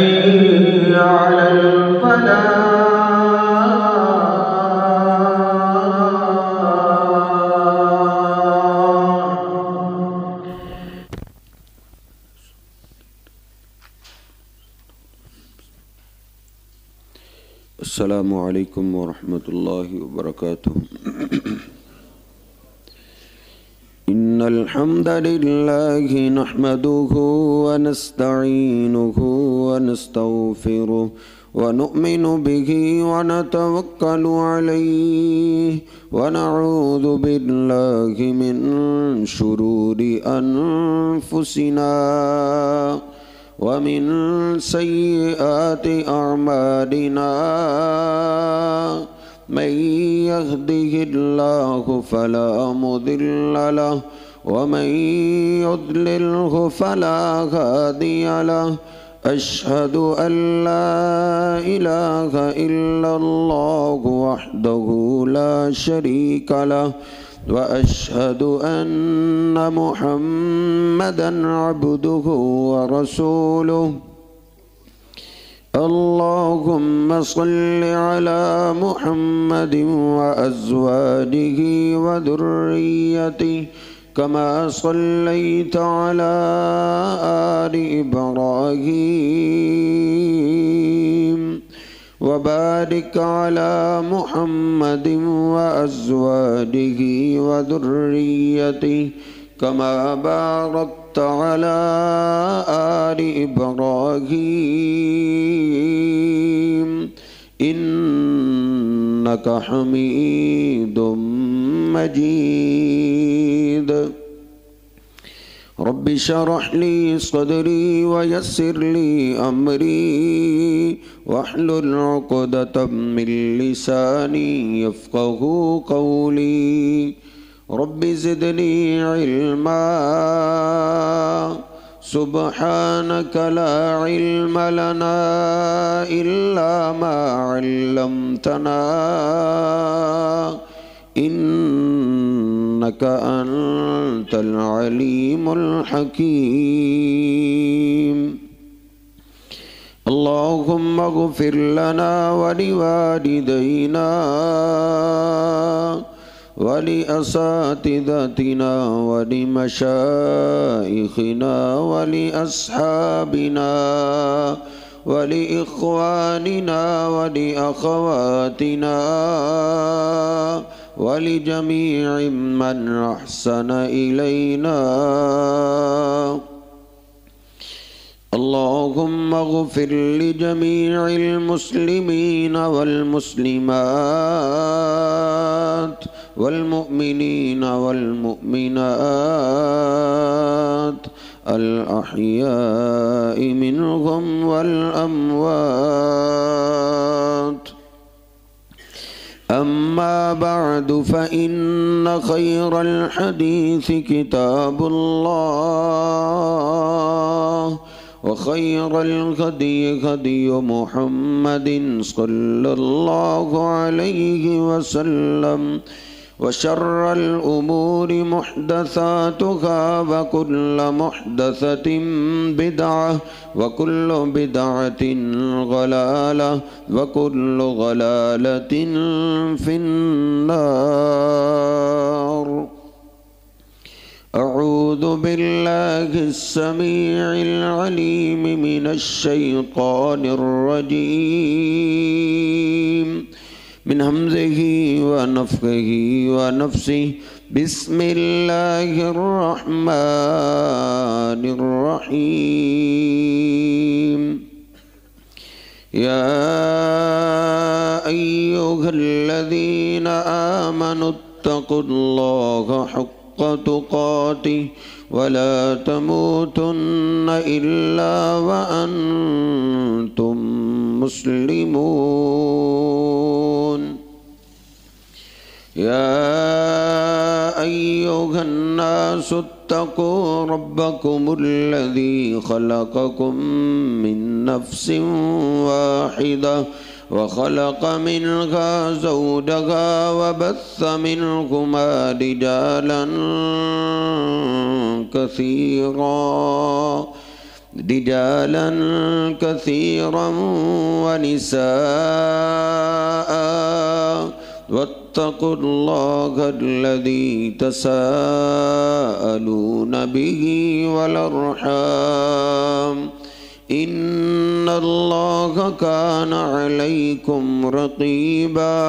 على الفلاح. السلام عليكم ورحمة الله وبركاته. إن الحمد لله نحمده ونستعينه ونستغفره ونؤمن به ونتوكل عليه ونعوذ بالله من شرور أنفسنا ومن سيئات أعمالنا. من يهده الله فلا مضل له ومن يضلله فلا هادي له. أشهد أن لا إله إلا الله وحده لا شريك له وأشهد أن محمدًا عبده ورسوله. اللهم صل على محمد وأزواجه وذريته كما صليت على آل إبراهيم وبارك على محمد وأزواجه وذريته كما باركت على آل إبراهيم إنك حميد مجيد. رب اشرح لي صدري ويسر لي أمري واحلل عقدة من لساني يفقه قولي. رب زدني علما سبحانك لا علم لنا إلا ما علمتنا إنك أنت العليم الحكيم. اللهم اغفر لنا ولوالدينا ولأساتذتنا ولمشايخنا ولأصحابنا ولإخواننا ولأخواتنا ولجميع من أحسن إلينا. اللهم اغفر لجميع المسلمين والمسلمات والمؤمنين والمؤمنات الأحياء منهم والأموات. أما بعد فإن خير الحديث كتاب الله وخير الهدي هدي محمد صلى الله عليه وسلم وشر الأمور محدثاتها وكل محدثة بدعة وكل بدعة ضلالة وكل ضلالة في النار. أعوذ بالله السميع العليم من الشيطان الرجيم من همزه ونفخه ونفسه. بسم الله الرحمن الرحيم. يا أيها الذين آمنوا اتقوا الله حق تقاته ولا تموتن إلا وأنتم مسلمون. يا أيها الناس اتقوا ربكم الذي خلقكم من نفس واحدة وخلق منها زوجها وبث منهما رجالا كثيرا رجالا كثيرا ونساء واتقوا الله الذي تساءلون به والأرحام إن الله كان عليكم رقيبا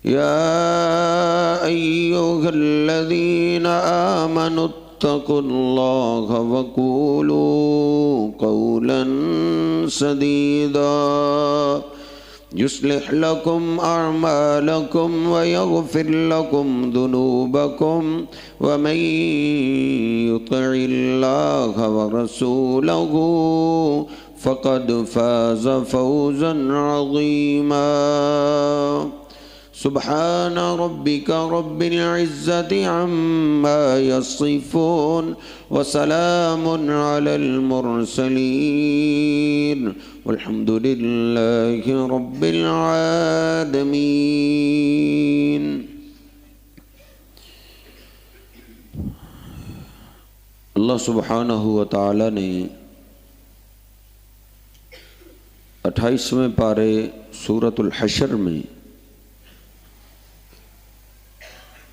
يا أيها الذين آمنوا اتقوا الله وقولوا قولا سديدا يصلح لكم أعمالكم ويغفر لكم ذنوبكم ومن يطع الله ورسوله فقد فاز فوزا عظيما سبحان ربك رب العزة عما يصفون وسلام على المرسلين والحمد لله رب العالمين. اللہ سبحانہ و تعالی نے 28ویں پارے سورۃ الحشر میں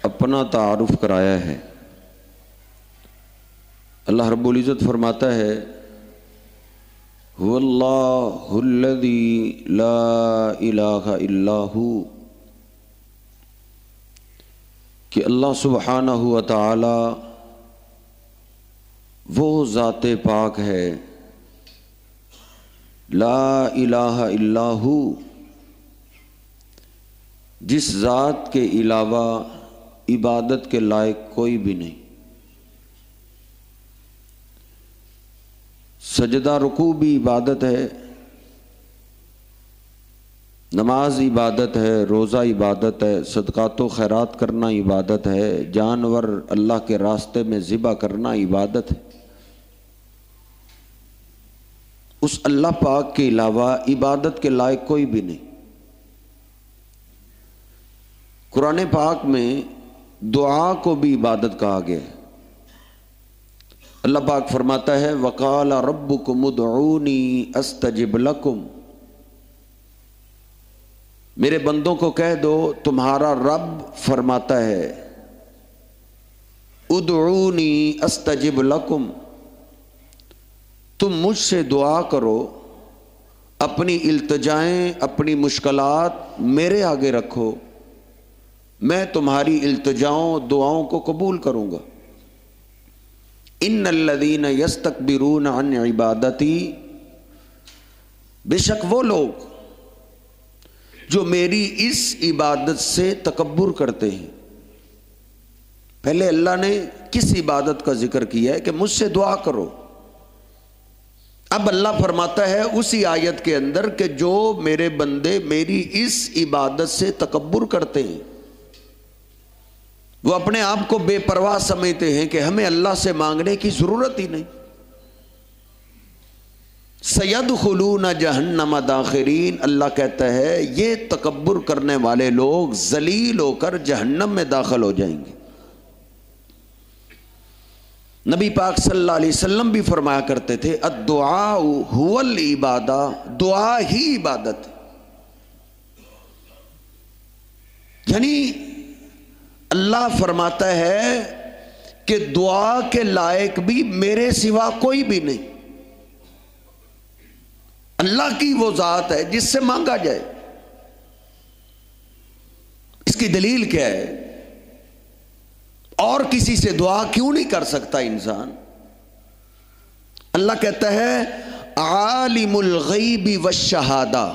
اپنا تعارف کرایا ہے. اللہ رب العزت فرماتا ہے هو اللہ الذی لا الہ الا ہو، کہ اللہ سبحانہ و تعالی وہ ذات پاک ہے، لا الہ الا ہو، جس ذات کے علاوہ عبادت کے لائق کوئی بھی نہیں. سجدہ رکوع بھی عبادت ہے، نماز عبادت ہے، روزہ عبادت ہے، صدقات و خیرات کرنا عبادت ہے، جانور اللہ کے راستے میں ذبح کرنا عبادت ہے. اس اللہ پاک کے علاوہ عبادت کے لائق کوئی بھی نہیں. قرآن پاک میں دعا کو بھی عبادت کہا گیا ہے. اللہ پاک فرماتا ہے وَقَالَ رَبُّكُمُ ادْعُونِي أَسْتَجِبْ لَكُمْ، میرے بندوں کو کہہ دو تمہارا رب فرماتا ہے ادعونی استجب لکم، تم مجھ سے دعا کرو، اپنی التجائیں اپنی مشکلات میرے آگے رکھو، میں تمہاری التجاؤں دعاؤں کو قبول کروں گا. ان الذین یستکبرون عن عبادتی، بے شک وہ لوگ جو میری اس عبادت سے تکبر کرتے ہیں. پہلے اللہ نے کس عبادت کا ذکر کیا ہے کہ مجھ سے دعا کرو. اب اللہ فرماتا ہے اسی آیت کے اندر کہ جو میرے بندے میری اس عبادت سے تکبر کرتے ہیں، وہ اپنے آپ کو بے پرواہ سمجھتے ہیں کہ ہمیں اللہ سے مانگنے کی ضرورت ہی نہیں. سیدخلون جہنم داخرین، اللہ کہتا ہے یہ تکبر کرنے والے لوگ ذلیل ہو کر جہنم میں داخل ہو جائیں گے. نبی پاک صلی اللہ علیہ وسلم بھی فرمایا کرتے تھے الدعاء هو العبادہ، دعا ہی عبادت. یعنی اللہ فرماتا ہے کہ دعا کے لائق بھی میرے سوا کوئی بھی نہیں. اللہ کی وہ ذات ہے جس سے مانگا جائے. اس کی دلیل کیا ہے؟ اور کسی سے دعا کیوں نہیں کر سکتا انسان؟ اللہ کہتا ہے عالم الغیب والشہادہ،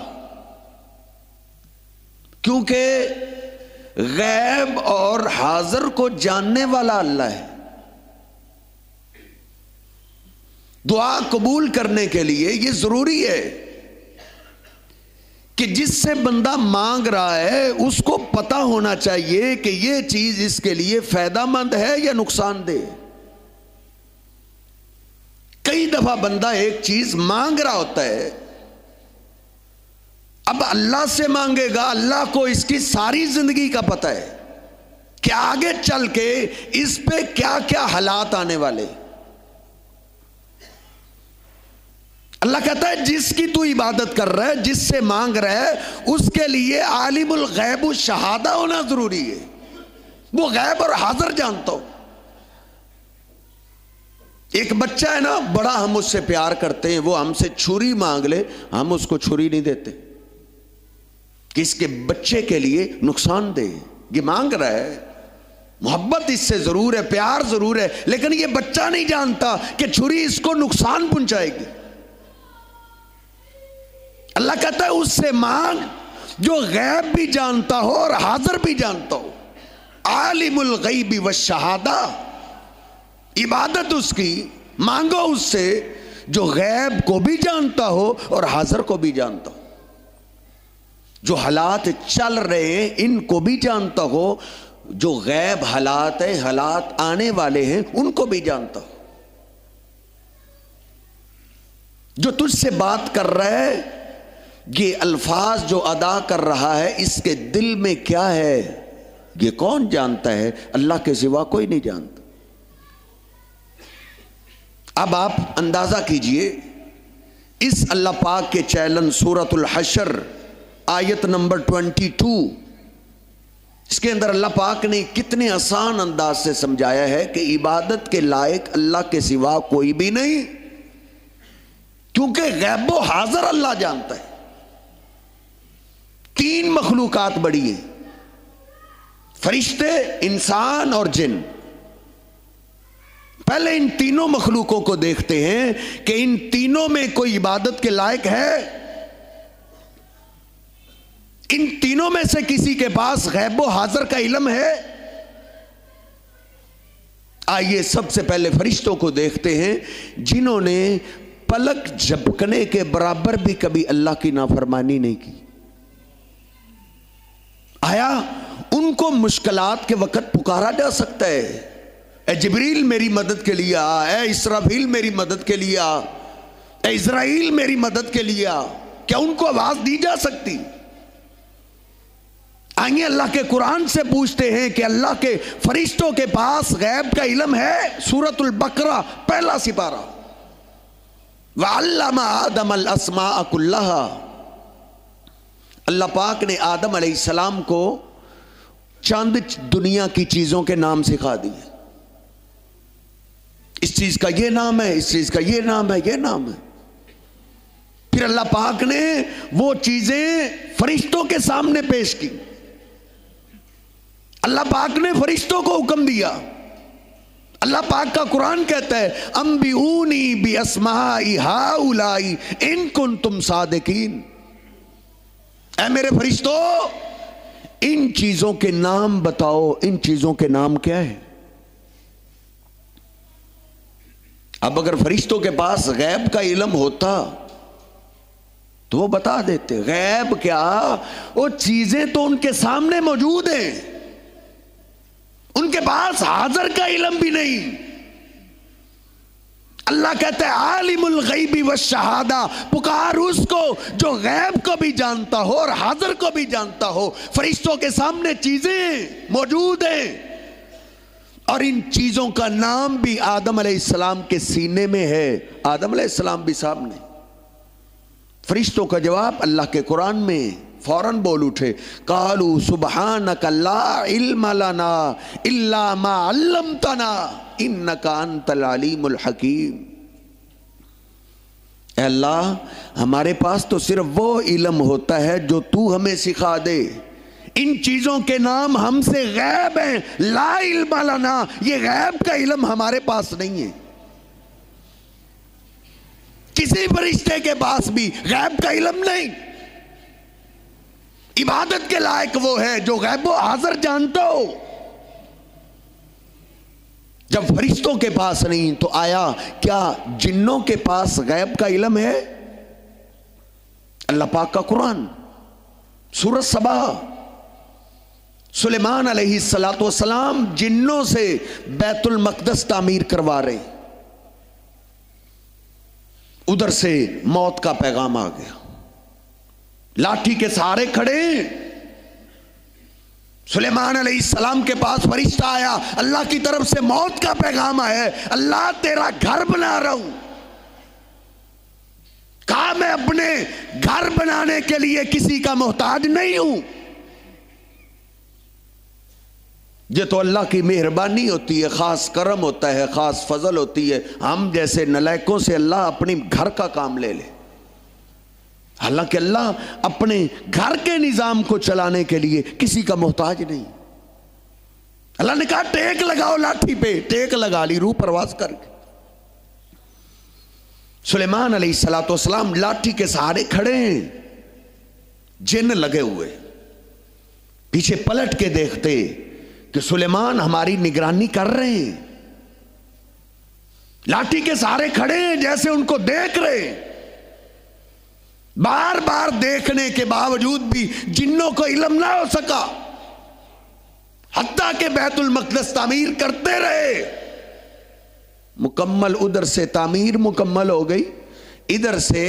کیونکہ غیب اور حاضر کو جاننے والا اللہ ہے. دعا قبول کرنے کے لیے یہ ضروری ہے کہ جس سے بندہ مانگ رہا ہے اس کو پتہ ہونا چاہیے کہ یہ چیز اس کے لیے فائدہ مند ہے یا نقصان دہ. کئی دفعہ بندہ ایک چیز مانگ رہا ہوتا ہے، اب اللہ سے مانگے گا، اللہ کو اس کی ساری زندگی کا پتہ ہے کہ آگے چل کے اس پہ کیا کیا حالات آنے والے. اللہ کہتا ہے جس کی تو عبادت کر رہا ہے، جس سے مانگ رہا ہے، اس کے لیے عالم الغیب الشہادہ ہونا ضروری ہے، وہ غیب اور حاضر جانتا ہو۔ ایک بچہ ہے نا، بڑا ہم اس سے پیار کرتے ہیں، وہ ہم سے چھری مانگ لے، ہم اس کو چھری نہیں دیتے کہ اس کے بچے کے لیے نقصان دے، یہ مانگ رہا ہے، محبت اس سے ضرور ہے، پیار ضرور ہے، لیکن یہ بچہ نہیں جانتا کہ چھری اس کو نقصان پہنچائے گی۔ اللہ کہتا ہے اس سے مانگ جو غیب بھی جانتا ہو اور حاضر بھی جانتا ہو، عالم الغیب والشہادہ، عبادت اس کی مانگو اس سے جو غیب کو بھی جانتا ہو اور حاضر کو بھی جانتا ہو، جو حالات چل رہے ہیں ان کو بھی جانتا ہو، جو غیب حالات ہیں، حالات آنے والے ہیں، ان کو بھی جانتا ہو، جو تجھ سے بات کر رہا ہے، یہ الفاظ جو ادا کر رہا ہے اس کے دل میں کیا ہے یہ کون جانتا ہے؟ اللہ کے سوا کوئی نہیں جانتا۔ اب آپ اندازہ کیجئے اس اللہ پاک کے چیلنج سورۃ الحشر آیت نمبر 22، اس کے اندر اللہ پاک نے کتنے آسان انداز سے سمجھایا ہے کہ عبادت کے لائق اللہ کے سوا کوئی بھی نہیں، کیونکہ غیب و حاضر اللہ جانتا ہے۔ تین مخلوقات بڑی ہیں، فرشتے، انسان اور جن۔ پہلے ان تینوں مخلوقوں کو دیکھتے ہیں کہ ان تینوں میں کوئی عبادت کے لائق ہے؟ ان تینوں میں سے کسی کے پاس غیب و حاضر کا علم ہے؟ آئیے سب سے پہلے فرشتوں کو دیکھتے ہیں جنہوں نے پلک جھپکنے کے برابر بھی کبھی اللہ کی نافرمانی نہیں کی۔ آیا ان کو مشکلات کے وقت پکارا جا سکتا ہے؟ اے جبریل میری مدد کے لیے آ، اے اسرافیل میری مدد کے لیے آ، اے اسرائیل میری مدد کے لیے آ، کیا ان کو آواز دی جا سکتی؟ آئیے اللہ کے قرآن سے پوچھتے ہیں کہ اللہ کے فرشتوں کے پاس غیب کا علم ہے؟ سورۃ البقرہ پہلا سپارہ، وَعَلَّمَ آدَمَ الْأَسْمَاءَ كُلَّهَا، اللہ پاک نے آدم علیہ السلام کو چند دنیا کی چیزوں کے نام سکھا دیے، اس چیز کا یہ نام ہے، اس چیز کا یہ نام ہے، یہ نام ہے۔ پھر اللہ پاک نے وہ چیزیں فرشتوں کے سامنے پیش کی، اللہ پاک نے فرشتوں کو حکم دیا۔ اللہ پاک کا قرآن کہتا ہے انبئونی باسماء ہؤلاء ان کنتم صادقین، اے میرے فرشتوں ان چیزوں کے نام بتاؤ، ان چیزوں کے نام کیا ہے؟ اب اگر فرشتوں کے پاس غیب کا علم ہوتا تو وہ بتا دیتے، غیب کیا، وہ چیزیں تو ان کے سامنے موجود ہیں، ان کے پاس حاضر کا علم بھی نہیں۔ اللہ کہتا ہے عالم الغیب والشہادہ، پکار اس کو جو غیب کو بھی جانتا ہو اور حاضر کو بھی جانتا ہو۔ فرشتوں کے سامنے چیزیں موجود ہیں اور ان چیزوں کا نام بھی آدم علیہ السلام کے سینے میں ہے، آدم علیہ السلام بھی سامنے۔ فرشتوں کا جواب اللہ کے قرآن میں فوراً بول اٹھے، قالوا سبحانک لا علم لنا الا ما علمتنا انک انت العلیم الحکیم۔ اے اللہ ہمارے پاس تو صرف وہ علم ہوتا ہے جو تو ہمیں سکھا دے، ان چیزوں کے نام ہم سے غیب ہیں، لا علم لنا، یہ غیب کا علم ہمارے پاس نہیں ہے۔ کسی فرشتے کے پاس بھی غیب کا علم نہیں۔ عبادت کے لائق وہ ہے جو غیب و حاضر جانتا ہو۔ جب فرشتوں کے پاس نہیں تو آیا کیا جنوں کے پاس غیب کا علم ہے؟ اللہ پاک کا قرآن سورۃ سبا، سلیمان علیہ السلام جنوں سے بیت المقدس تعمیر کروا رہے، ادھر سے موت کا پیغام آ گیا، لاٹھی کے سہارے کھڑے ہیں۔ سلیمان علیہ السلام کے پاس فرشتہ آیا، اللہ کی طرف سے موت کا پیغام آیا ہے، اللہ تیرا گھر بنا رہا ہوں، کیا میں اپنے گھر بنانے کے لیے کسی کا محتاج نہیں ہوں؟ یہ تو اللہ کی مہربانی ہوتی ہے، خاص کرم ہوتا ہے، خاص فضل ہوتی ہے۔ ہم جیسے نلائکوں سے اللہ اپنی گھر کا کام لے لے، حالانکہ اللہ اپنے گھر کے نظام کو چلانے کے لیے کسی کا محتاج نہیں۔ اللہ نے کہا ٹیک لگاؤ لاٹھی پہ، ٹیک لگا لی روح پرواز کر کے۔ سلیمان علیہ السلام لاٹھی کے سہارے کھڑے ہیں، جن لگے ہوئے، پیچھے پلٹ کے دیکھتے کہ سلیمان ہماری نگرانی کر رہے ہیں، لاٹھی کے سہارے کھڑے ہیں جیسے ان کو دیکھ رہے ہیں۔ بار بار دیکھنے کے باوجود بھی جنوں کو علم نہ ہو سکا، حتیٰ کہ بیت المقدس تعمیر کرتے رہے، مکمل ادھر سے تعمیر مکمل ہو گئی، ادھر سے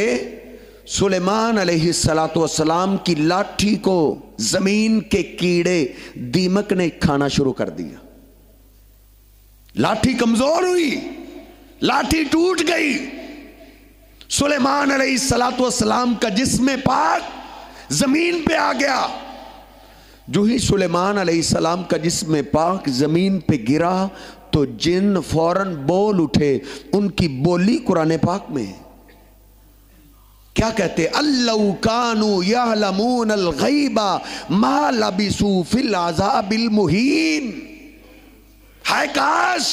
سلیمان علیہ السلام کی لاٹھی کو زمین کے کیڑے دیمک نے کھانا شروع کر دیا۔ لاٹھی کمزور ہوئی، لاٹھی ٹوٹ گئی، سلیمان علیہ السلام کا جسم پاک زمین پہ آ گیا۔ جو ہی سلیمان علیہ السلام کا جسم پاک زمین پہ گرا تو جن فوراً بول اٹھے۔ ان کی بولی قرآن پاک میں ہے، کیا کہتے؟ اللَّوْ كَانُوا يَعْلَمُونَ الْغَيْبَ مَا لَبِثُوا فِي الْعَذَابِ الْمُهِينِ۔ ہائے کاش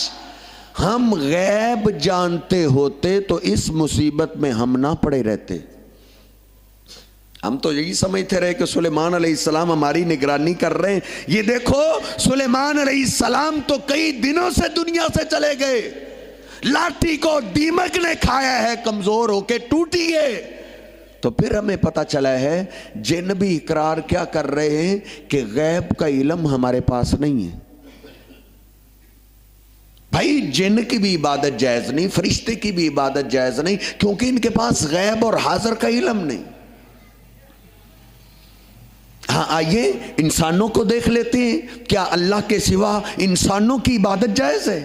ہم غیب جانتے ہوتے تو اس مصیبت میں ہم نہ پڑے رہتے۔ ہم تو یہی سمجھتے رہے کہ سلیمان علیہ السلام ہماری نگرانی کر رہے ہیں۔ یہ دیکھو سلیمان علیہ السلام تو کئی دنوں سے دنیا سے چلے گئے، لاٹھی کو دیمک نے کھایا ہے، کمزور ہو کے ٹوٹی ہے۔ تو پھر ہمیں پتہ چلا ہے جن بھی اقرار کیا کر رہے ہیں کہ غیب کا علم ہمارے پاس نہیں ہے۔ بھائی جن کی بھی عبادت جائز نہیں، فرشتے کی بھی عبادت جائز نہیں، کیونکہ ان کے پاس غیب اور حاضر کا علم نہیں۔ ہاں آئیے انسانوں کو دیکھ لیتے ہیں، کیا اللہ کے سوا انسانوں کی عبادت جائز ہے؟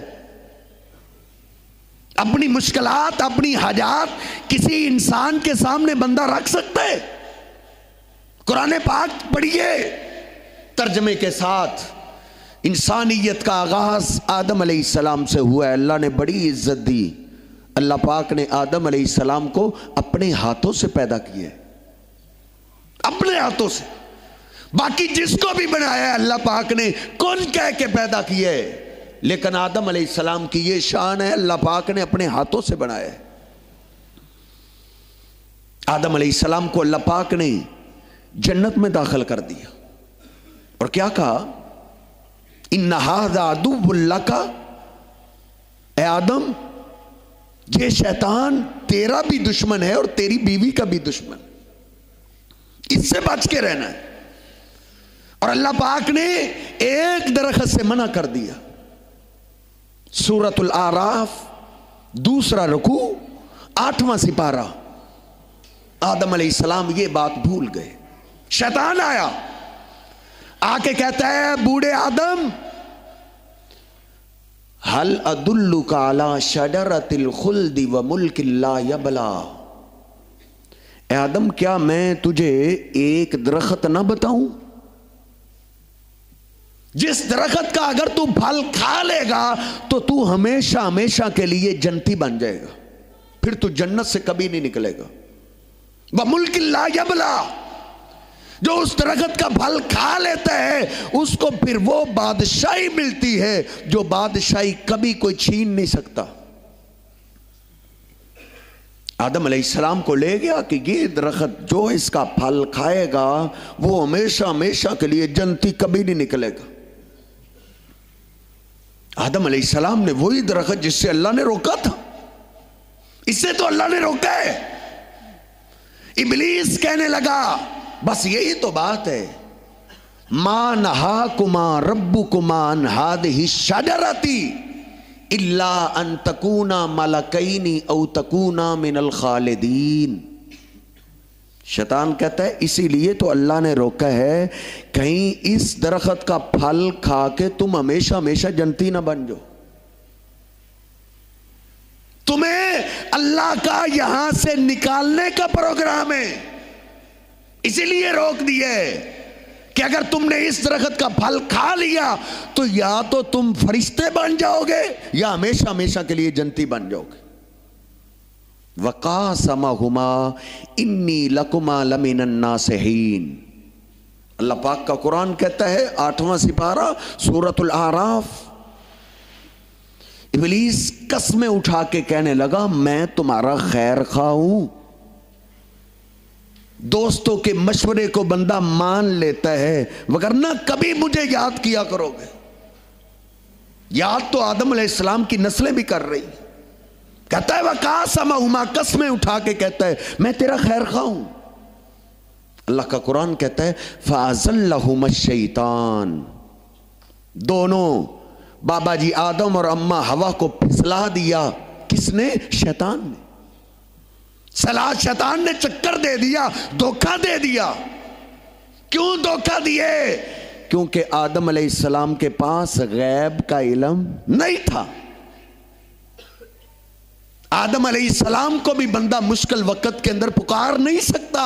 اپنی مشکلات، اپنی حاجات کسی انسان کے سامنے بندہ رکھ سکتا ہے؟ قرآن پاک پڑھیے ترجمے کے ساتھ۔ انسانیت کا آغاز آدم علیہ السلام سے ہوا ہے۔ اللہ نے بڑی عزت دی، اللہ پاک نے آدم علیہ السلام کو اپنے ہاتھوں سے پیدا کیا ہے، اپنے ہاتھوں سے۔ باقی جس کو بھی بنایا ہے اللہ پاک نے کن کہہ کے پیدا کیا ہے، لیکن آدم علیہ السلام کی یہ شان ہے، اللہ پاک نے اپنے ہاتھوں سے بنایا ہے۔ آدم علیہ السلام کو اللہ پاک نے جنت میں داخل کر دیا اور کیا کہا؟ اِنَّ هَذَا عَدُوٌّ لَكَ، اے آدم یہ شیطان تیرا بھی دشمن ہے اور تیری بیوی کا بھی دشمن، اس سے بچ کے رہنا ہے۔ اور اللہ پاک نے ایک درخت سے منع کر دیا۔ سورۃ الاعراف 2 رکوع 8واں سپارہ۔ آدم علیہ السلام یہ بات بھول گئے، شیطان آیا، آ کے کہتا ہے بوڑھے آدم، هل ادلک علی شجرۃ الخلد وملک لا یبلی، اے آدم کیا میں تجھے ایک درخت نہ بتاؤں جس درخت کا اگر تو پھل کھا لے گا تو تو ہمیشہ ہمیشہ کے لیے جنتی بن جائے گا، پھر تو جنت سے کبھی نہیں نکلے گا۔ وَمُلْكٍ لَا يَبْلَى، جو اس درخت کا پھل کھا لیتا ہے اس کو پھر وہ بادشاہی ملتی ہے جو بادشاہی کبھی کوئی چھین نہیں سکتا۔ آدم علیہ السلام کو لے گیا کہ یہ درخت جو اس کا پھل کھائے گا وہ ہمیشہ ہمیشہ کے لیے جنتی کبھی نہیں نکلے گا۔ آدم علیہ السلام نے وہی درخت جس سے اللہ نے روکا تھا، اس سے تو اللہ نے روکا ہے۔ ابلیس کہنے لگا بس یہی تو بات ہے، ما نہاکما ربکما عن ہذہ الشجرۃ الا ان تکونا ملکین او تکونا من الخالدین۔ شیطان کہتا ہے اسی لیے تو اللہ نے روکا ہے، کہیں اس درخت کا پھل کھا کے تم ہمیشہ ہمیشہ جنتی نہ بن جاؤ۔ تمہیں اللہ کا یہاں سے نکالنے کا پروگرام ہے، اسی لیے روک دیا ہے کہ اگر تم نے اس درخت کا پھل کھا لیا تو یا تو تم فرشتے بن جاؤ گے یا ہمیشہ ہمیشہ کے لیے جنتی بن جاؤ گے۔ وَقَاسَمَهُمَا إِنِّي لَكُمَا لَمِنَ النَّاصِحِينَ۔ اللہ پاک کا قرآن کہتا ہے 8واں سپارہ سورۃ الاعراف، ابلیس قسمیں اٹھا کے کہنے لگا میں تمہارا خیر خواہ ہوں۔ دوستوں کے مشورے کو بندہ مان لیتا ہے، وگرنہ کبھی مجھے یاد کیا کرو گے۔ یاد تو آدم علیہ السلام کی نسلیں بھی کر رہی، کہتا ہے وَقَاسَمَهُمَا، قسمیں اٹھا کے کہتا ہے میں تیرا خیر خواہ ہوں۔ اللہ کا قرآن کہتا ہے فَأَزَلَّهُمَا الشَّيْطَانُ، دونوں بابا جی آدم اور اماں ہوا کو پھسلا دیا، کس نے؟ شیطان نے۔ سلاد شیطان نے چکر دے دیا، دھوکہ دے دیا۔ کیوں دھوکہ دیے؟ کیونکہ آدم علیہ السلام کے پاس غیب کا علم نہیں تھا۔ آدم علیہ السلام کو بھی بندہ مشکل وقت کے اندر پکار نہیں سکتا،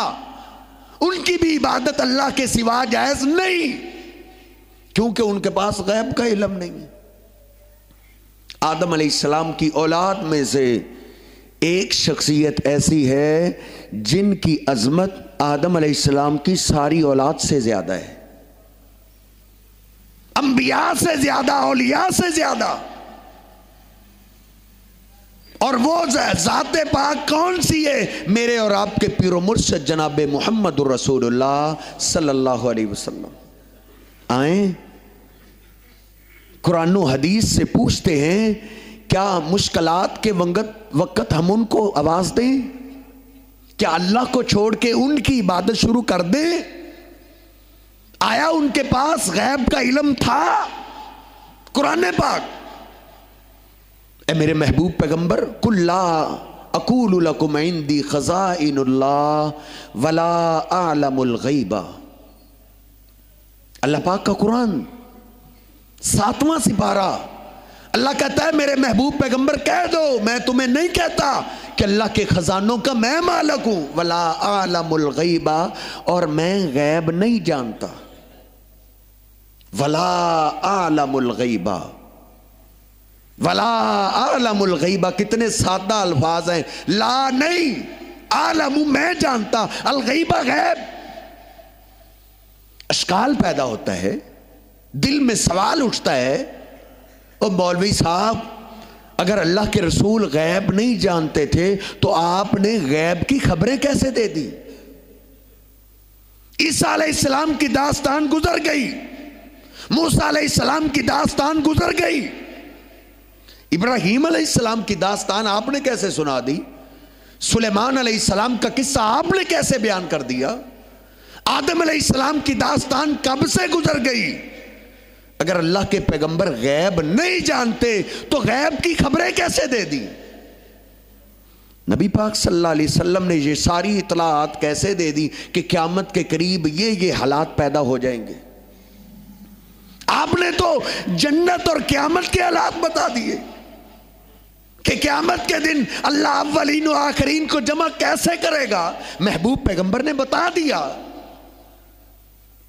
ان کی بھی عبادت اللہ کے سوا جائز نہیں، کیونکہ ان کے پاس غیب کا علم نہیں ہے۔ آدم علیہ السلام کی اولاد میں سے ایک شخصیت ایسی ہے جن کی عظمت آدم علیہ السلام کی ساری اولاد سے زیادہ ہے، انبیاء سے زیادہ، اولیاء سے زیادہ۔ اور وہ ذات پاک کون سی ہے؟ میرے اور آپ کے پیر و مرشد جناب محمد الرسول اللہ صلی اللہ علیہ وسلم۔ آئیں قرآن و حدیث سے پوچھتے ہیں کیا مشکلات کے وقت ہم ان کو آواز دیں؟ کیا اللہ کو چھوڑ کے ان کی عبادت شروع کر دیں؟ آیا ان کے پاس غیب کا علم تھا؟ قرآن پاک اے میرے محبوب پیغمبر قُلْ لَا أَقُولُ لَكُمْ عِنْدِي خَزَائِنُ اللَّهِ وَلَا أَعْلَمُ الْغَيْبَ۔ اللہ پاک کا قرآن 7واں سپارہ، اللہ کہتا ہے میرے محبوب پیغمبر کہہ دو، میں تمہیں نہیں کہتا کہ اللہ کے خزانوں کا میں مالک ہوں، وَلَا أَعْلَمُ الْغَيْبَ، اور میں غیب نہیں جانتا۔ وَلَا أَعْلَمُ الْغَيْبَ، وَلَا أَعْلَمُ الْغَيْبَ، کتنے سادہ الفاظ ہیں۔ لا نہیں، عالم میں جانتا، الغیبہ غیب۔ اشکال پیدا ہوتا ہے، دل میں سوال اٹھتا ہے، اور مولوی صاحب اگر اللہ کے رسول غیب نہیں جانتے تھے تو آپ نے غیب کی خبریں کیسے دے دی؟ عیسیٰ علیہ السلام کی داستان گزر گئی، موسیٰ علیہ السلام کی داستان گزر گئی، ابراہیم علیہ السلام کی داستان آپ نے کیسے سنا دی؟ سلیمان علیہ السلام کا قصہ آپ نے کیسے بیان کر دیا؟ آدم علیہ السلام کی داستان کب سے گزر گئی؟ اگر اللہ کے پیغمبر غیب نہیں جانتے تو غیب کی خبریں کیسے دے دی؟ نبی پاک صلی اللہ علیہ وسلم نے یہ ساری اطلاعات کیسے دے دی کہ قیامت کے قریب یہ حالات پیدا ہو جائیں گے؟ آپ نے تو جنت اور قیامت کے حالات بتا دیے کہ قیامت کے دن اللہ اولین و آخرین کو جمع کیسے کرے گا، محبوب پیغمبر نے بتا دیا۔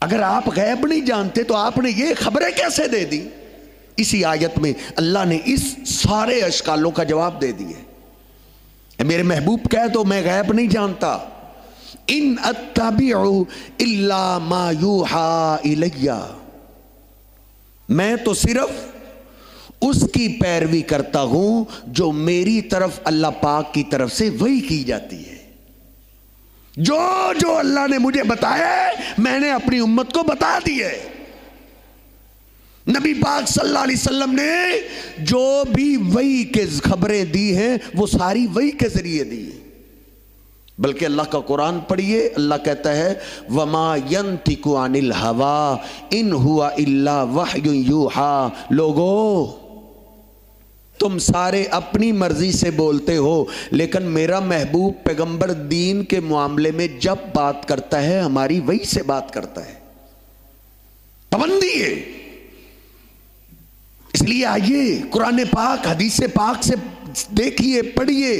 اگر آپ غیب نہیں جانتے تو آپ نے یہ خبریں کیسے دے دی؟ اسی آیت میں اللہ نے اس سارے اشکالوں کا جواب دے دیے۔ میرے محبوب کہہ دو میں غیب نہیں جانتا، ان اتبع الا ما یوحى الی، میں تو صرف اس کی پیروی کرتا ہوں جو میری طرف اللہ پاک کی طرف سے وحی کی جاتی ہے۔ جو اللہ نے مجھے بتایا ہے میں نے اپنی امت کو بتا دی ہے۔ نبی پاک صلی اللہ علیہ وسلم نے جو بھی وحی کے خبریں دی ہیں وہ ساری وحی کے ذریعے دی ہیں۔ بلکہ اللہ کا قرآن پڑھیے، اللہ کہتا ہے وَمَا يَنْتِقُ عَنِ الْهَوَىٰ إِنْ هُوَ إِلَّا وَحْيٌ يُوحَىٰ۔ لوگو تم سارے اپنی مرضی سے بولتے ہو، لیکن میرا محبوب پیغمبر دین کے معاملے میں جب بات کرتا ہے ہماری وحی سے بات کرتا ہے، پابندی ہے۔ اس لیے آئیے قرآن پاک حدیث پاک سے دیکھیے، پڑھیے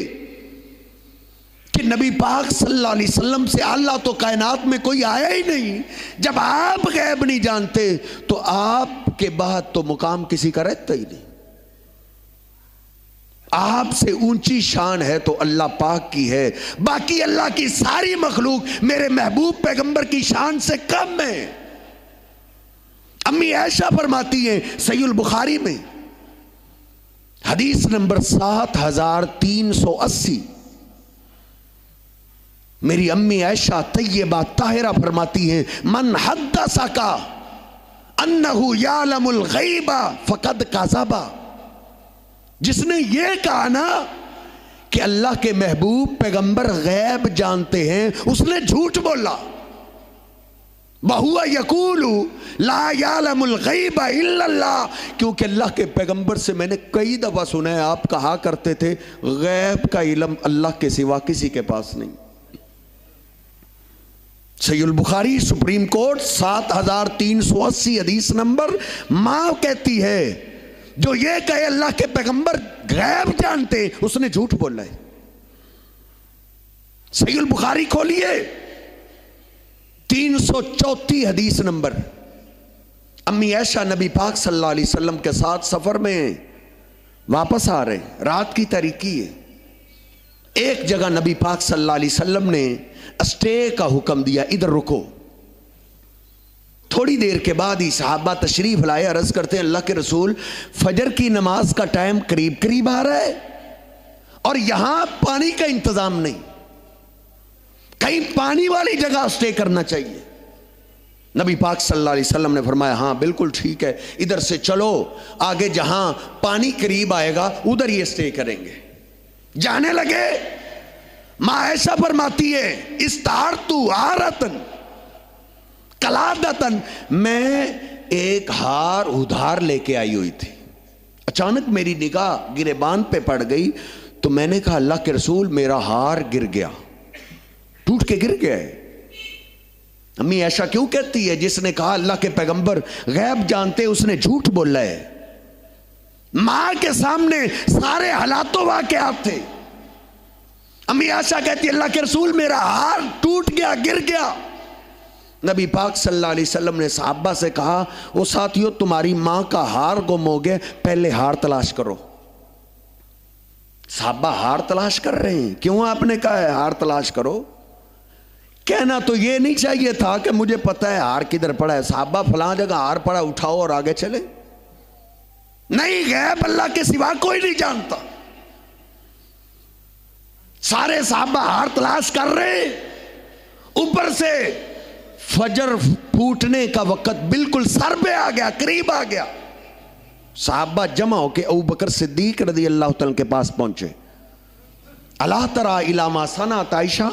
نبی پاک صلی اللہ علیہ وسلم سے اعلیٰ تو کائنات میں کوئی آیا ہی نہیں. جب آپ غیب نہیں جانتے تو آپ کے بعد تو مقام کسی کا رہتا ہی نہیں. آپ سے اونچی شان ہے تو اللہ پاک کی ہے، باقی اللہ کی ساری مخلوق میرے محبوب پیغمبر کی شان سے کم ہے. امی عائشہ فرماتی ہیں صحیح البخاری میں حدیث نمبر 7380، میری امی عائشہ طیبہ طاہرہ فرماتی ہیں من حدثک انہ یعلم الغیب فقد کذب، جس نے یہ کہا نا کہ اللہ کے محبوب پیغمبر غیب جانتے ہیں اس نے جھوٹ بولا. وَهُوَ يَقُولُ لَا يَعْلَمُ الْغَيْبَ إِلَّا اللَّهُ، کیونکہ اللہ کے پیغمبر سے میں نے کئی دفعہ سنا ہے آپ کہا کرتے تھے غیب کا علم اللہ کے سوا کسی کے پاس نہیں. صحیح البخاری سپریم کورٹ 7380 حدیث نمبر. ماں کہتی ہے جو یہ کہے اللہ کے پیغمبر غیب جانتے اس نے جھوٹ بولا ہے. صحیح البخاری کھولیے 334 حدیث نمبر. امی عائشہ نبی پاک صلی اللہ علیہ وسلم کے ساتھ سفر میں واپس آ رہے ہیں، رات کی تاریکی ہے. ایک جگہ نبی پاک صلی اللہ علیہ وسلم نے اسٹے کا حکم دیا، ادھر رکو. تھوڑی دیر کے بعد ہی صحابہ تشریف لائے، عرض کرتے ہیں اللہ کے رسول فجر کی نماز کا ٹائم قریب قریب آ رہا ہے اور یہاں پانی کا انتظام نہیں، کہیں پانی والی جگہ اسٹے کرنا چاہیے. نبی پاک صلی اللہ علیہ وسلم نے فرمایا ہاں بالکل ٹھیک ہے، ادھر سے چلو، آگے جہاں پانی قریب آئے گا ادھر ہی اسٹے کریں گے. جانے لگے. ماں عائشہ فرماتی ہے استعارت عارتن قلادتن، میں ایک ہار ادھار لے کے آئی ہوئی تھی. اچانک میری نگاہ گریبان پہ پڑ گئی تو میں نے کہا اللہ کے رسول میرا ہار گر گیا، ٹوٹ کے گر گیا ہے. امی عائشہ کیوں کہتی ہے جس نے کہا اللہ کے پیغمبر غیب جانتے اس نے جھوٹ بولا ہے. ماں کے سامنے سارے حالات و واقعات تھے. امی عائشہ کہتی ہے اللہ کے رسول میرا ہار ٹوٹ گیا، گر گیا. نبی پاک صلی اللہ علیہ وسلم نے صحابہ سے کہا وہ ساتھیو تمہاری ماں کا ہار گم ہو گیا، پہلے ہار تلاش کرو. صحابہ ہار تلاش کر رہے ہیں. کیوں آپ نے کہا ہے ہار تلاش کرو؟ کہنا تو یہ نہیں چاہیے تھا کہ مجھے پتہ ہے ہار کدھر پڑا ہے، صحابہ فلاں جگہ ہار پڑا اٹھاؤ اور آگے چلے. نہیں، غیب اللہ کے سوا کوئی نہیں جانتا. سارے صحابہ ہار تلاش کر رہے، اوپر سے فجر پھوٹنے کا وقت بالکل سر پہ آ گیا، قریب آ گیا. صحابہ جمع ہو کے ابوبکر صدیق رضی اللہ تعالیٰ کے پاس پہنچے. الا تری الی ما صنعت عائشہ،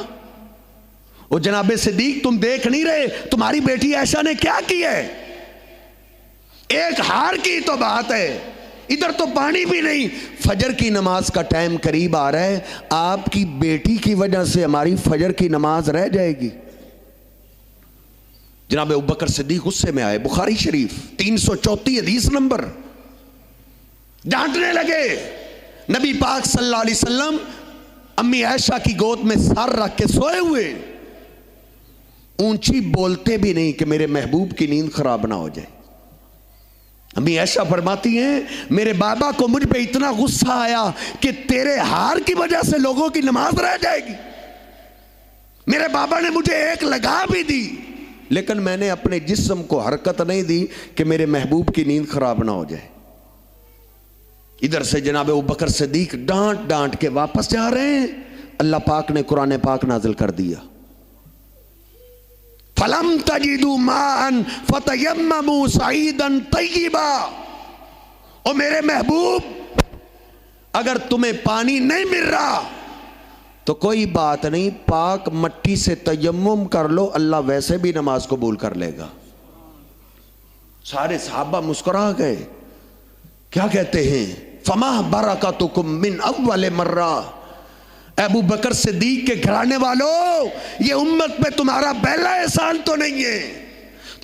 وہ جناب صدیق تم دیکھ نہیں رہے تمہاری بیٹی عائشہ نے کیا کیا ہے؟ ایک ہار کی تو بات ہے، ادھر تو پانی بھی نہیں. فجر کی نماز کا ٹائم قریب آ رہا ہے، آپ کی بیٹی کی وجہ سے ہماری فجر کی نماز رہ جائے گی. جناب ابوبکر صدیق غصے میں آئے. بخاری شریف 334 حدیث نمبر. ڈانٹنے لگے. نبی پاک صلی اللہ علیہ وسلم امی عائشہ کی گود میں سر رکھ کے سوئے ہوئے، اونچی بولتے بھی نہیں کہ میرے محبوب کی نیند خراب نہ ہو جائے. امی عائشہ فرماتی ہیں میرے بابا کو مجھ پہ اتنا غصہ آیا کہ تیرے ہار کی وجہ سے لوگوں کی نماز رہ جائے گی. میرے بابا نے مجھے ایک لگا بھی دی لیکن میں نے اپنے جسم کو حرکت نہیں دی کہ میرے محبوب کی نیند خراب نہ ہو جائے. ادھر سے جناب ابوبکر صدیق ڈانٹ ڈانٹ کے واپس جا رہے ہیں. اللہ پاک نے قرآن پاک نازل کر دیا. فَلَمْ تَجِدُوا مَاءً فَتَيَمَّمُوا صَعِيدًا طَيِّبًا، او میرے محبوب اگر تمہیں پانی نہیں مل رہا تو کوئی بات نہیں، پاک مٹی سے تیمم کر لو، اللہ ویسے بھی نماز قبول کر لے گا. سارے صحابہ مسکرا گئے. کیا کہتے ہیں؟ فَمَا بَرَكَتُكُم مِّنْ أَوَّلِ مَرَّةٍ، ابو بکر صدیق کے گھرانے والوں یہ امت پہ تمہارا پہلا احسان تو نہیں ہے.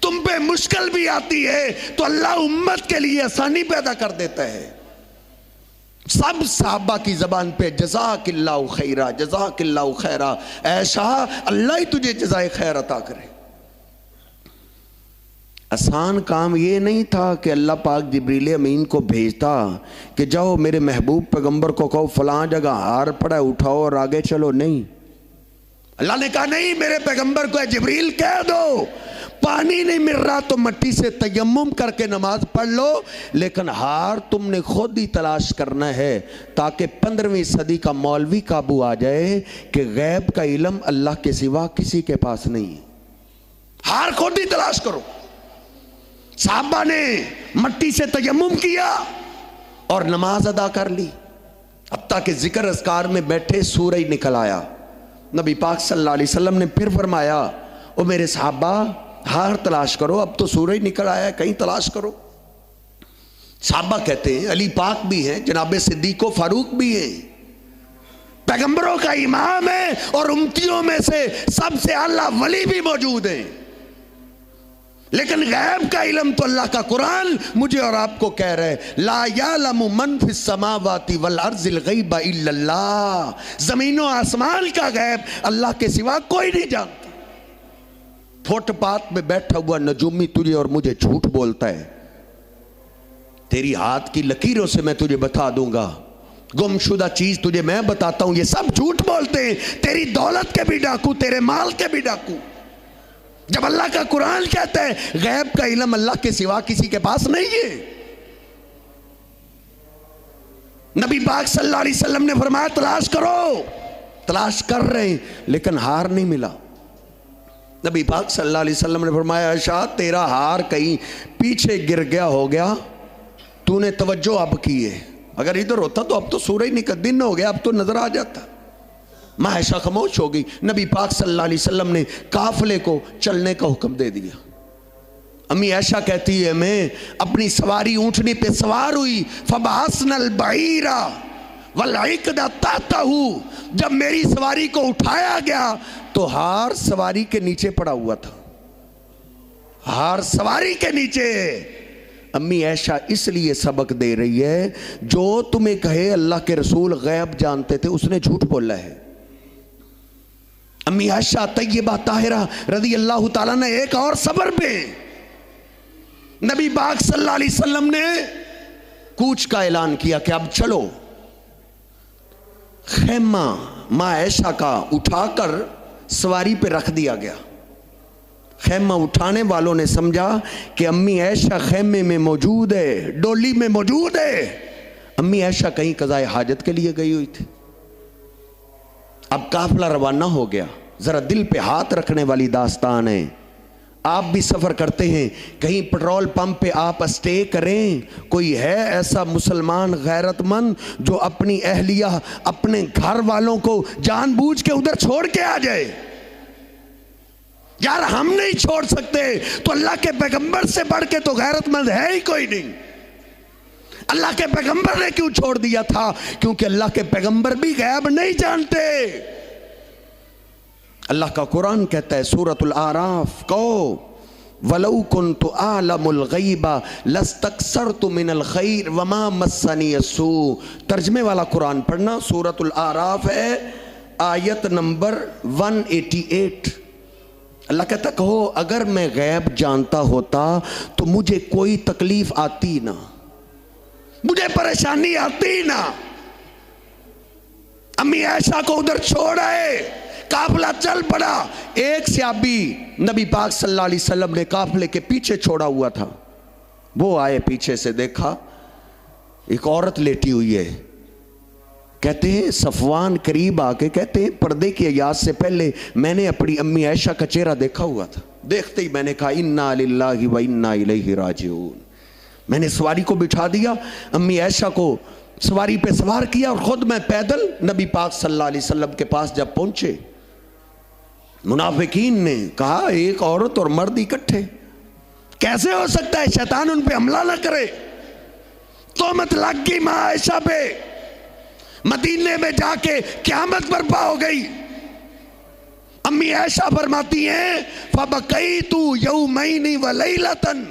تم پہ مشکل بھی آتی ہے تو اللہ امت کے لیے آسانی پیدا کر دیتا ہے. سب صحابہ کی زبان پہ جزاک اللہ خیرہ جزاک اللہ خیرہ، عائشہ اللہ ہی تجھے جزائے خیر عطا کرے۔ آسان کام یہ نہیں تھا کہ اللہ پاک جبریل امین کو بھیجتا کہ جاؤ میرے محبوب پیغمبر کو کہو فلاں جگہ ہار پڑا ہے اٹھاؤ اور آگے چلو، نہیں، اللہ نے کہا نہیں، میرے پیغمبر کو اے جبریل کہہ دو پانی نہیں مل رہا تو مٹی سے تیمم کر کے نماز پڑھ لو، لیکن ہار تم نے خود ہی تلاش کرنا ہے، تاکہ 15ویں صدی کا مولوی قابو آ جائے کہ غیب کا علم اللہ کے سوا کسی کے پاس نہیں ہے، ہار خود ہی تلاش کرو۔ صحابہ نے مٹی سے تیمم کیا اور نماز ادا کر لی، حتیٰ کہ ذکر اذکار میں بیٹھے سورج نکل آیا۔ نبی پاک صلی اللہ علیہ وسلم نے پھر فرمایا او میرے صحابہ ہار تلاش کرو، اب تو سورج نکل آیا ہے کہیں تلاش کرو۔ صحابہ کہتے ہیں علی پاک بھی ہیں، جناب صدیق و فاروق بھی ہیں، پیغمبروں کا امام ہے اور امتیوں میں سے سب سے اعلیٰ ولی بھی موجود ہیں، لیکن غیب کا علم تو اللہ کا قرآن مجھے اور آپ کو کہہ رہے لا یعلم من فی السماوات والارض الغیب الا اللہ، زمین و آسمان کا غیب اللہ کے سوا کوئی نہیں جانتا۔ فٹ پاتھ میں بیٹھا ہوا نجومی تجھے اور مجھے جھوٹ بولتا ہے، تیری ہاتھ کی لکیروں سے میں تجھے بتا دوں گا، گم شدہ چیز تجھے میں بتاتا ہوں، یہ سب جھوٹ بولتے ہیں، تیری دولت کے بھی ڈاکو، تیرے مال کے بھی ڈاکو۔ جب اللہ کا قرآن کہتا ہے غیب کا علم اللہ کے سوا کسی کے پاس نہیں ہے۔ نبی پاک صلی اللہ علیہ وسلم نے فرمایا تلاش کرو، تلاش کر رہے ہیں لیکن ہار نہیں ملا۔ نبی پاک صلی اللہ علیہ وسلم نے فرمایا عائشہ تیرا ہار کہیں پیچھے گر گیا ہو گیا، تو نے توجہ اب کی ہے، اگر ادھر ہوتا تو اب تو سورج نکل دن ہو گیا، اب تو نظر آ جاتا۔ ماں عائشہ خاموش ہو گئی، نبی پاک صلی اللہ علیہ وسلم نے قافلے کو چلنے کا حکم دے دیا۔ امی عائشہ کہتی ہے میں اپنی سواری اونٹنی پہ سوار ہوئی، فبعثنا البعیر والعقد تحتہ، جب میری سواری کو اٹھایا گیا تو ہار سواری کے نیچے پڑا ہوا تھا، ہار سواری کے نیچے۔ امی عائشہ اس لیے سبق دے رہی ہے جو تمہیں کہے اللہ کے رسول غیب جانتے تھے اس نے جھوٹ بولا ہے۔ امی عائشہ طیبہ طاہرہ رضی اللہ تعالیٰ نے ایک اور صبر پہ نبی پاک صلی اللہ علیہ وسلم نے کوچ کا اعلان کیا کہ اب چلو، خیمہ ماں عائشہ کا اٹھا کر سواری پہ رکھ دیا گیا۔ خیمہ اٹھانے والوں نے سمجھا کہ امی عائشہ خیمے میں موجود ہے، ڈولی میں موجود ہے، امی عائشہ کہیں قضائے حاجت کے لیے گئی ہوئی تھی۔ اب قافلہ روانہ ہو گیا، ذرا دل پہ ہاتھ رکھنے والی داستان ہے۔ آپ بھی سفر کرتے ہیں، کہیں پیٹرول پمپ پہ آپ اسٹے کریں، کوئی ہے ایسا مسلمان غیرت مند جو اپنی اہلیہ اپنے گھر والوں کو جان بوجھ کے ادھر چھوڑ کے آ جائے؟ یار ہم نہیں چھوڑ سکتے تو اللہ کے پیغمبر سے بڑھ کے تو غیرت مند ہے ہی کوئی نہیں۔ اللہ کے پیغمبر نے کیوں چھوڑ دیا تھا؟ کیونکہ اللہ کے پیغمبر بھی غیب نہیں جانتے۔ اللہ کا قرآن کہتا ہے سورۃ الاعراف کو وَلَوْ كُنْتُ أَعْلَمُ الْغَيْبَ لَاسْتَكْثَرْتُ مِنَ الْخَيْرِ وَمَا مَسَّنِيَ السُّوءُ۔ ترجمے والا قرآن پڑھنا، سورۃ الاعراف ہے آیت نمبر 188۔ اللہ کہتا کہو اگر میں غیب جانتا ہوتا تو مجھے کوئی تکلیف آتی نہ، مجھے پریشانی آتی نہ۔ امی عائشہ کو ادھر چھوڑ آئے، قافلہ چل پڑا۔ ایک صحابی نبی پاک صلی اللہ علیہ وسلم نے قافلے کے پیچھے چھوڑا ہوا تھا، وہ آئے پیچھے سے، دیکھا ایک عورت لیٹی ہوئی ہے۔ کہتے ہیں صفوان قریب آ کے کہتے ہیں پردے کی ایاز سے پہلے میں نے اپنی امی عائشہ کا چہرہ دیکھا ہوا تھا، دیکھتے ہی میں نے کہا انا للہ و انا الیہ راجعون۔ میں نے سواری کو بٹھا دیا، امی عائشہ کو سواری پہ سوار کیا اور خود میں پیدل نبی پاک صلی اللہ علیہ وسلم کے پاس جب پہنچے، منافقین نے کہا ایک عورت اور مرد اکٹھے کیسے ہو سکتا ہے، شیطان ان پہ حملہ نہ کرے۔ تہمت لگ گئی ماں عائشہ پہ، مدینے میں جا کے قیامت برپا ہو گئی۔ امی عائشہ فرماتی ہیں فَبَقَيْتُ يَوْمَيْنِ وَلَيْلَةً،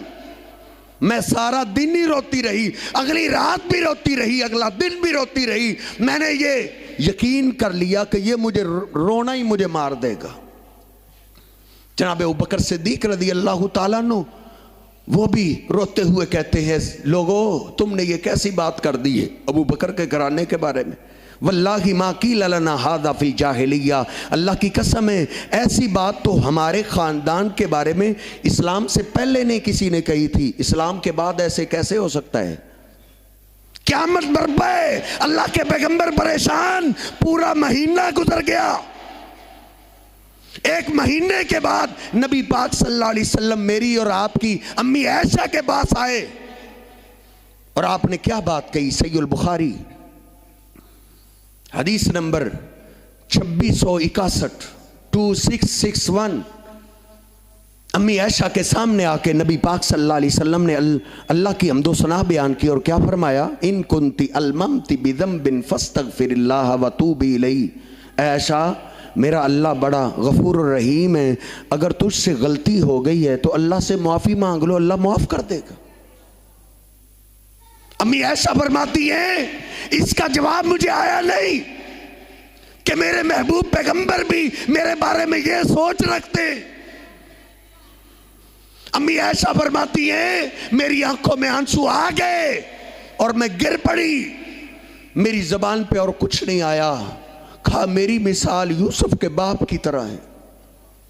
میں سارا دن ہی روتی رہی، اگلی رات بھی روتی رہی، اگلا دن بھی روتی رہی، میں نے یہ یقین کر لیا کہ یہ مجھے رونا ہی مجھے مار دے گا۔ جناب ابوبکر صدیق رضی اللہ تعالیٰ عنہ وہ بھی روتے ہوئے کہتے ہیں لوگو تم نے یہ کیسی بات کر دی ہے ابوبکر کے گھرانے کے بارے میں، واللہ ما قیل لنا ھذا فی الجاہلیہ، اللہ کی قسم ہے ایسی بات تو ہمارے خاندان کے بارے میں اسلام سے پہلے نہیں کسی نے کہی تھی، اسلام کے بعد ایسے کیسے ہو سکتا ہے؟ قیامت برپا ہے، اللہ کے پیغمبر پریشان، پورا مہینہ گزر گیا، ایک مہینے کے بعد نبی پاک صلی اللہ علیہ وسلم میری اور آپ کی امی عائشہ کے پاس آئے اور آپ نے کیا بات کہی؟ صحیح البخاری حدیث نمبر 2661 2661، امی عائشہ کے سامنے آ کے نبی پاک صلی اللہ علیہ وسلم نے اللہ کی حمد و ثنا بیان کی اور کیا فرمایا؟ ان کنتی الممتی بذنب فاستغفر اللہ وتوبی الیہ، اے عائشہ میرا اللہ بڑا غفور الرحیم ہے، اگر تجھ سے غلطی ہو گئی ہے تو اللہ سے معافی مانگ لو، اللہ معاف کر دے گا۔ امی عائشہ فرماتی ہیں اس کا جواب مجھے آیا نہیں کہ میرے محبوب پیغمبر بھی میرے بارے میں یہ سوچ رکھتے۔ امی عائشہ فرماتی ہیں میری آنکھوں میں آنسو آ گئے اور میں گر پڑی، میری زبان پہ اور کچھ نہیں آیا، کہا میری مثال یوسف کے باپ کی طرح ہے،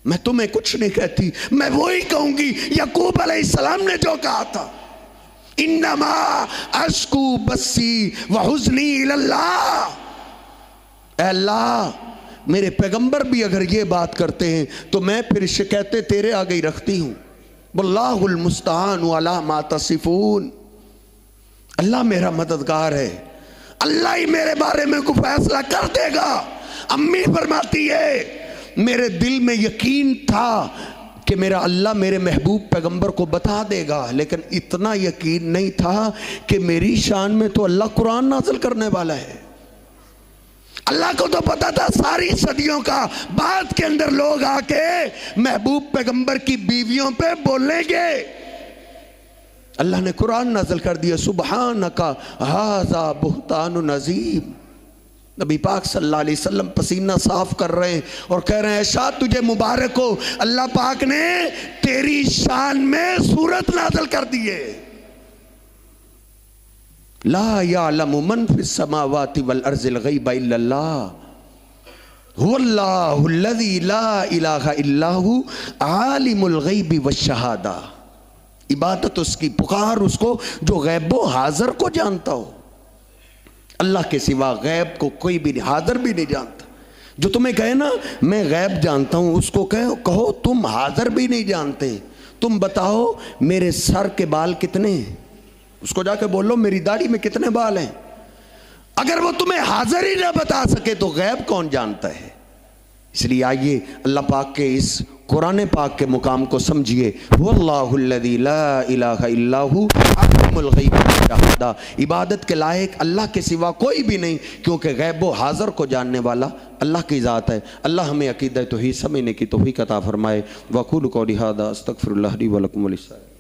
میں تمہیں کچھ نہیں کہتی، میں وہی کہوں گی یعقوب علیہ السلام نے جو کہا تھا، انما اشکو بسی وحزنی اللہ، اے اللہ میرے پیغمبر بھی اگر یہ بات کرتے ہیں تو میں پھر شکایتیں تیرے آگے ہی رکھتی ہوں، واللہ المستعان علی ما تصفون، اللہ میرا مددگار ہے، اللہ ہی میرے بارے میں کوئی فیصلہ کر دے گا۔ امی فرماتی ہے میرے دل میں یقین تھا کہ میرا اللہ میرے محبوب پیغمبر کو بتا دے گا، لیکن اتنا یقین نہیں تھا کہ میری شان میں تو اللہ قرآن نازل کرنے والا ہے۔ اللہ کو تو پتا تھا ساری صدیوں کا بعد کے اندر لوگ آ کے محبوب پیغمبر کی بیویوں پہ بولیں گے، اللہ نے قرآن نازل کر دیا سبحانکا ھذا بہتان عظیم، نبی پاک صلی اللہ علیہ وسلم پسینہ صاف کر رہے ہیں اور کہہ رہے ہیں عائشہ تجھے مبارک ہو، اللہ پاک نے تیری شان میں سورت نازل کر دیے، لا یعلم من فی السماوات والارض الغیب الا اللہ هو اللہ الذی لا الہ الا هو عالم الغیب والشہادہ، عبادت اس کی، پکار اس کو جو غیب و حاضر کو جانتا ہو، اللہ کے سوا غیب کو کوئی بھی نہیں، حاضر بھی نہیں جانتا۔ جو تمہیں کہے نا میں غیب جانتا ہوں اس کو کہو تم حاضر بھی نہیں جانتے، تم بتاؤ میرے سر کے بال کتنے ہیں، اس کو جا کے بولو میری داڑھی میں کتنے بال ہیں، اگر وہ تمہیں حاضر ہی نہ بتا سکے تو غیب کون جانتا ہے؟ اس لیے آئیے اللہ پاک کے اس قرآن پاک کے مقام کو سمجھیے، واللہ الذی لا الہ الا ھو عالم الغیب والشہادہ، عبادت کے لائق اللہ کے سوا کوئی بھی نہیں، کیونکہ غیب و حاضر کو جاننے والا اللہ کی ذات ہے۔ اللہ ہمیں عقیدہ توحید سمجھنے کی توفیق عطا فرمائے۔ وأقول قولی ھذا استغفر اللہ لی ولکم وللسائرین۔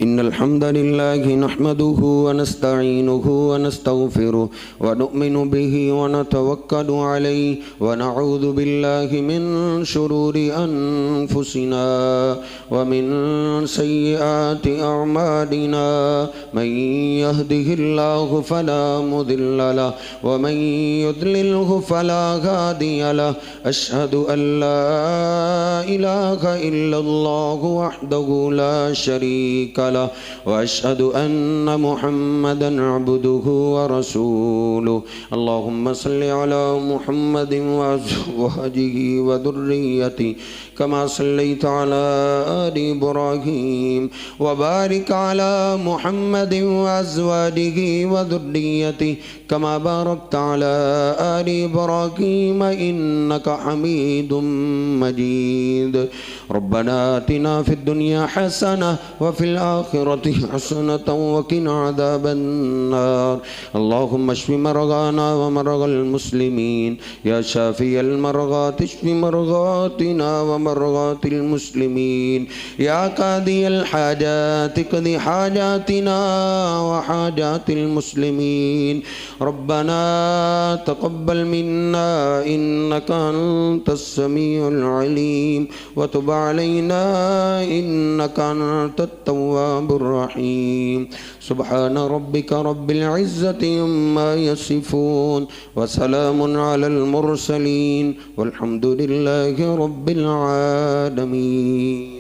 إن الحمد لله نحمده ونستعينه ونستغفره ونؤمن به ونتوكل عليه ونعوذ بالله من شرور أنفسنا ومن سيئات أعمالنا من يهده الله فلا مضل له ومن يضلله فلا هادي له أشهد أن لا إله إلا الله وحده لا شريك له وأشهد أن محمدا عبده ورسوله اللهم صل على محمد وأزواجه وذريته كما صليت على آل إبراهيم وبارك على محمد وأزواجه وذريته كما باركت على آل إبراهيم إنك حميد مجيد ربنا آتنا في الدنيا حسنة وفي الآخرة الآخرة حسنة وقنا عذاب النار. اللهم اشف مرضانا ومرضى المسلمين يا شافي المرضات اشف مرضاتنا ومرضات المسلمين يا قاضي الحاجات اقض حاجاتنا وحاجات المسلمين. ربنا تقبل منا إنك أنت السميع العليم وتب علينا إنك أنت التواب الرحيم. سبحان ربك رب العزة عما يصفون وسلام على المرسلين والحمد لله رب العالمين.